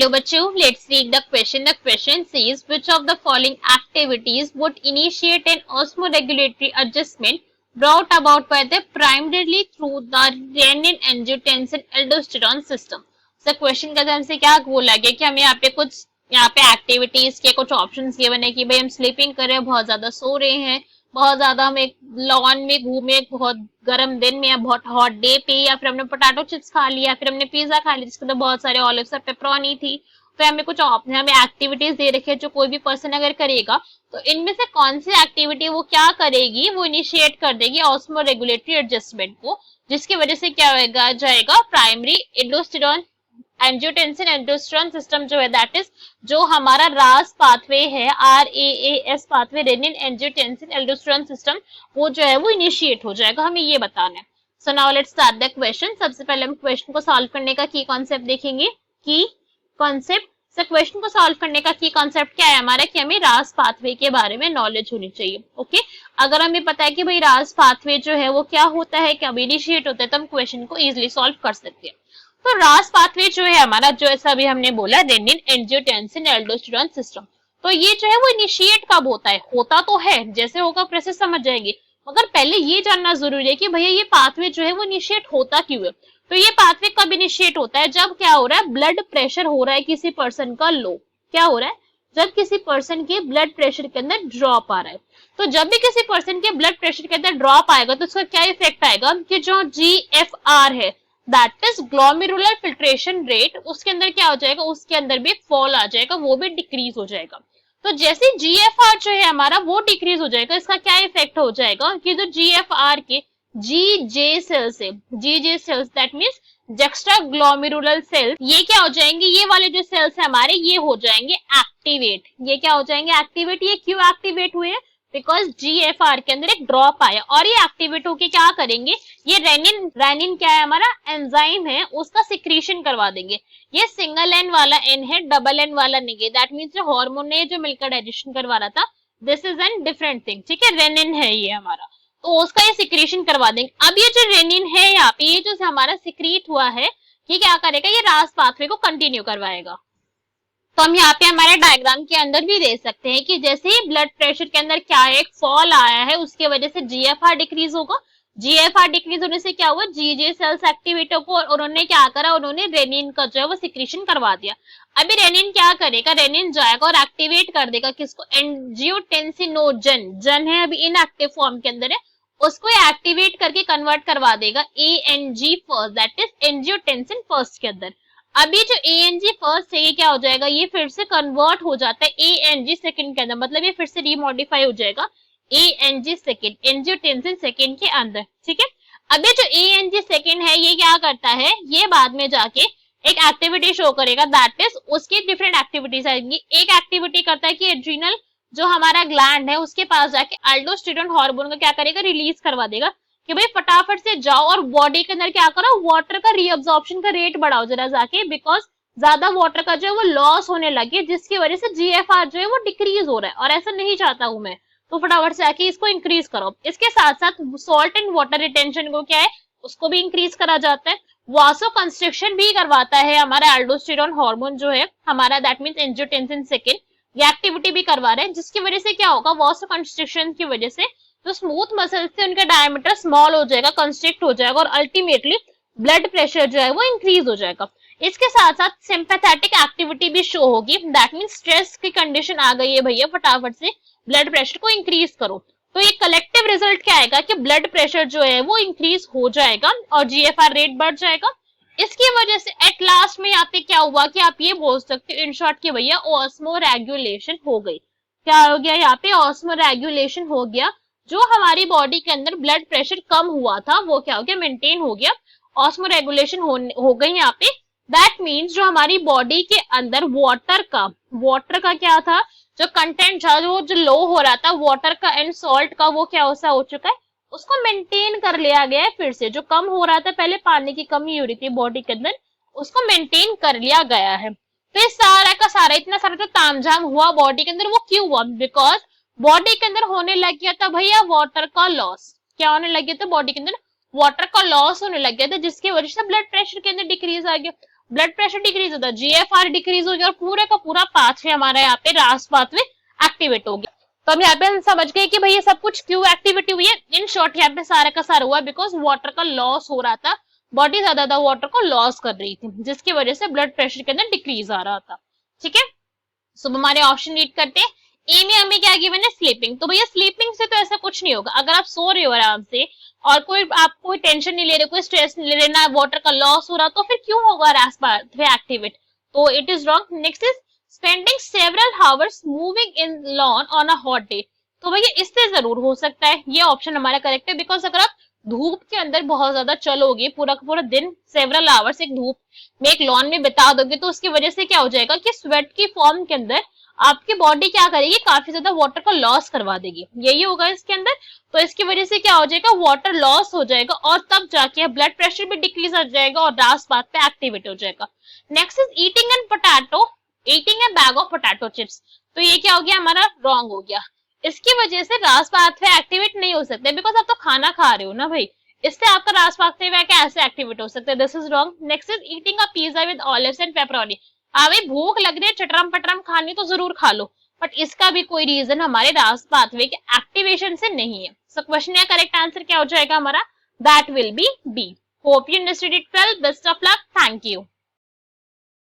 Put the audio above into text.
Hello बच्चों, let's read the question. The question says which of the following activities would initiate an osmoregulatory adjustment brought about by the primarily through the renin-angiotensin-aldosterone system. So question का हमसे क्या बोला गया कि हमें यहाँ पे एक्टिविटीज के कुछ ऑप्शंस गिवन है कि भाई हम स्लीपिंग कर रहे हैं, बहुत ज्यादा सो रहे हैं, बहुत ज्यादा हम एक लॉन में घूमे, बहुत गर्म दिन में या बहुत हॉट डे पे, या फिर हमने पोटैटो चिप्स खा लिया, फिर हमने पिज्जा खा लिया जिसके अंदर बहुत सारे ऑलिव्स और पेपरोनी थी. तो हमें कुछ हमें एक्टिविटीज दे रखी है जो कोई भी पर्सन अगर करेगा तो इनमें से कौन सी एक्टिविटी वो क्या करेगी, वो इनिशिएट कर देगी ऑस्मो रेगुलेटरी एडजस्टमेंट को, जिसकी वजह से क्या होगा जाएगा primary aldosterone angiotensin aldosterone system जो है, दैट इज जो हमारा रास पाथवे है, RAAS pathway, renin angiotensin aldosterone system, वो जो है वो इनिशिएट हो जाएगा. हमें ये बताना है. So now let's start the question. सबसे पहले हम क्वेश्चन को सॉल्व करने का की कॉन्सेप्ट देखेंगे. की कॉन्सेप्ट से क्वेश्चन को सॉल्व करने का की कॉन्सेप्ट क्या है हमारा, कि हमें रास पाथवे के बारे में नॉलेज होनी चाहिए. ओके अगर हमें पता है कि भाई रास पाथवे जो है वो क्या होता है, कब इनिशिएट होता है, तो हम क्वेश्चन को इजिली सॉल्व कर सकते हैं. तो रास पाथवे जो है हमारा, जो ऐसा अभी हमने बोला, रेनिन एंजियोटेंसिन एल्डोस्टेरोन सिस्टम, तो ये जो है वो इनिशिएट कब होता है, होता तो है, जैसे होगा प्रोसेस समझ जाएंगे, मगर पहले ये जानना जरूरी है कि भैया ये पाथवे जो है वो इनिशिएट होता क्यों है. तो ये पाथवे कब इनिशिएट होता है, जब क्या हो रहा है, ब्लड प्रेशर हो रहा है किसी पर्सन का लो. क्या हो रहा है, जब किसी पर्सन के ब्लड प्रेशर के अंदर ड्रॉप आ रहा है. तो जब भी किसी पर्सन के ब्लड प्रेशर के अंदर ड्रॉप आएगा तो उसका क्या इफेक्ट आएगा, कि जो GFR है, that is glomerular filtration rate, उसके अंदर क्या हो जाएगा, उसके अंदर भी फॉल आ जाएगा, वो भी डिक्रीज हो जाएगा. तो जैसे GFR जो है हमारा वो डिक्रीज हो जाएगा, इसका क्या इफेक्ट हो जाएगा कि जो GFR के GJ सेल्स है, GJ cells that means juxtaglomerular cells, ये क्या हो जाएंगे, ये वाले जो सेल्स है हमारे, ये हो जाएंगे एक्टिवेट. ये क्या हो जाएंगे एक्टिवेट. ये क्यों एक्टिवेट हुए, बिकॉज GFR के अंदर एक ड्रॉप आया और ये एक्टिवेट होके क्या करेंगे, ये रेनिन क्या है हमारा, एंजाइम है, उसका सिक्रीशन करवा देंगे. ये सिंगल एन वाला एन है, डबल एन वाला नहीं है. दैट मीन्स जो हार्मोन ने जो मिलकर डाइजेशन करवा रहा था, this is an different thing. ठीक है, रेनिन है ये हमारा, तो उसका ये सिक्रीशन करवा देंगे. अब ये जो रेनिन है यहाँ पे, ये जो हमारा सिक्रीट हुआ है, ये क्या करेगा, ये रास पाथवे को कंटिन्यू करवाएगा. तो हम यहाँ पे हमारे डायग्राम के अंदर भी देख सकते हैं कि जैसे ही ब्लड प्रेशर के अंदर क्या है, एक फॉल आया है, उसके वजह से GFR डिक्रीज होगा. GFR डिक्रीज होने से क्या हुआ, GJ सेल्स एक्टिवेट होगा और उन्होंने क्या करा, उन्होंने रेनिन का जो है वो सिक्रीशन करवा दिया. अभी रेनिन क्या करेगा, रेनिन जाएगा और एक्टिवेट कर देगा किसको, एंजियोटेंसिनोजन, जन है अभी इनएक्टिव फॉर्म के अंदर है, उसको एक्टिवेट करके कन्वर्ट करवा देगा ANG first, that is angiotensin first के अंदर. अभी जो ANG फर्स्ट है ये क्या हो जाएगा, ये फिर से कन्वर्ट हो जाता है ANG सेकंड के अंदर, मतलब ये फिर से रीमॉडिफाई हो जाएगा ANG सेकंड, एंजियोटेंसिन सेकंड के अंदर. ठीक है, अभी जो ANG सेकंड है ये क्या करता है, ये बाद में जाके एक एक्टिविटी शो करेगा, दैट इज उसकी डिफरेंट एक्टिविटीज आएंगी. एक एक्टिविटी करता है कि एड्रिनल जो हमारा ग्लैंड है उसके पास जाके अल्डोस्टेरोन हार्मोन को क्या करेगा, रिलीज करवा देगा कि भाई फटाफट से जाओ और बॉडी के अंदर क्या करो, वाटर का रीअब्जॉर्प्शन का रेट बढ़ाओ जरा जाके, बिकॉज ज्यादा वाटर का जो है वो लॉस होने लगे, जिसकी वजह से GFR जो है वो डिक्रीज हो रहा है और ऐसा नहीं चाहता हूं मैं, तो फटाफट से आके इसको इंक्रीज करो. इसके साथ साथ सॉल्ट एंड वाटर रिटेंशन को क्या है, उसको भी इंक्रीज करा जाता है. वासो कंस्ट्रिक्शन भी करवाता है हमारा अल्डोस्टेरोन हार्मोन जो है हमारा, दैट मींस एंजियोटेंसिन सेकंड, ये एक्टिविटी भी करवा रहे हैं, जिसकी वजह से क्या होगा, वासो कंस्ट्रिक्शन की वजह से तो स्मूथ मसल से उनका डायमीटर स्मॉल हो जाएगा, कंस्ट्रिक्ट हो जाएगा और अल्टीमेटली ब्लड प्रेशर जो है वो इंक्रीज हो जाएगा. इसके साथ साथ सिंपैथेटिक एक्टिविटी भी शो होगी, दैट मींस स्ट्रेस की कंडीशन आ गई है भैया, फटाफट से ब्लड प्रेशर को इंक्रीज करो. तो ये कलेक्टिव रिजल्ट क्या आएगा कि ब्लड प्रेशर जो है वो इंक्रीज हो जाएगा और GFR रेट बढ़ जाएगा. इसकी वजह से एट लास्ट में यहाँ पे क्या हुआ कि आप ये बोल सकते हो इन शॉर्ट कि भैया ऑस्मो रेगुलेशन हो गई. क्या हो गया यहाँ पे, ऑस्मो रेगुलेशन हो गया. जो हमारी बॉडी के अंदर ब्लड प्रेशर कम हुआ था वो क्या हो गया, मेंटेन हो गया, ऑस्मो रेगुलेशन हो गई यहाँ पे. दैट मीन्स जो हमारी बॉडी के अंदर वाटर का क्या था, जो कंटेंट था जो लो हो रहा था वाटर का एंड सॉल्ट का, वो क्या हो चुका है, उसको मेंटेन कर लिया गया है. फिर से जो कम हो रहा था, पहले पानी की कमी हो रही थी बॉडी के अंदर, उसको मेंटेन कर लिया गया है. तो ये सारा का सारा इतना सारा जो तामझाम हुआ बॉडी के अंदर, वो क्यों हुआ, बिकॉज बॉडी के अंदर होने लग गया था भैया वाटर का लॉस. क्या होने लग गया था, बॉडी के अंदर वाटर का लॉस होने लग गया था, जिसकी वजह से ब्लड प्रेशर के अंदर डिक्रीज आ गया. ब्लड प्रेशर डिक्रीज होता है, जीएफआर डिक्रीज हो गया और पूरे का पूरा पाथवे हमारा यहाँ पे रास पाथवे एक्टिवेट हो गया। तो हम यहाँ पे हम समझ गए कि भाई ये सब कुछ क्यों एक्टिविटी हुई है। इन शॉर्ट यहाँ पे सारा का सारा हुआ बिकॉज वाटर का लॉस हो रहा था, बॉडी ज्यादा वाटर को लॉस कर रही थी जिसकी वजह से ब्लड प्रेशर के अंदर डिक्रीज आ रहा था। ठीक है, सो हमारे ऑप्शन रीड करते हैं। ए में हमें क्या गिवन है, स्लीपिंग। तो भैया स्लीपिंग से तो ऐसा कुछ नहीं होगा, अगर आप सो रहे हो आराम से और आप कोई टेंशन नहीं ले रहे, कोई स्ट्रेस नहीं ले रहे, ना वाटर का लॉस हो रहा, तो फिर क्यों होगा रास पाथवे एक्टिवेट? तो it is wrong. Next is spending several hours moving in lawn on a hot day. तो भैया इससे जरूर हो सकता है, ये ऑप्शन हमारा करेक्ट है बिकॉज अगर आप धूप के अंदर बहुत ज्यादा चलोगे, पूरा का पूरा दिन सेवरल आवर्स एक धूप में एक लॉन में बिता दोगे, तो उसकी वजह से क्या हो जाएगा कि स्वेट की फॉर्म के अंदर आपकी बॉडी क्या करेगी, काफी ज्यादा वाटर का लॉस करवा देगी, यही होगा इसके अंदर। तो इसकी वजह से क्या हो जाएगा, वाटर लॉस हो जाएगा और तब जाके ब्लड प्रेशर भी डिक्रीज हो जाएगा और रास पाथ पे एक्टिवेट हो जाएगा। Next is eating N potato, eating A bag of potato chips. तो ये क्या हो गया हमारा, रॉन्ग हो गया। इसकी वजह से रास पाथवे एक्टिवेट नहीं हो सकते बिकॉज आप तो खाना खा रहे हो ना भाई, इससे आपका रास पाथवे कैसे एक्टिवेट हो सकते हैं, this is wrong. Next is eating a pizza with olives and pepperoni. हाँ भाई भूख लग रही है, चटरम पटरम खानी तो जरूर खा लो, बट इसका भी कोई रीजन हमारे रास पाथवे के एक्टिवेशन से नहीं है। सो क्वेश्चन का करेक्ट आंसर क्या हो जाएगा हमारा, that will be B. Hope you understood it well, best of luck, thank you.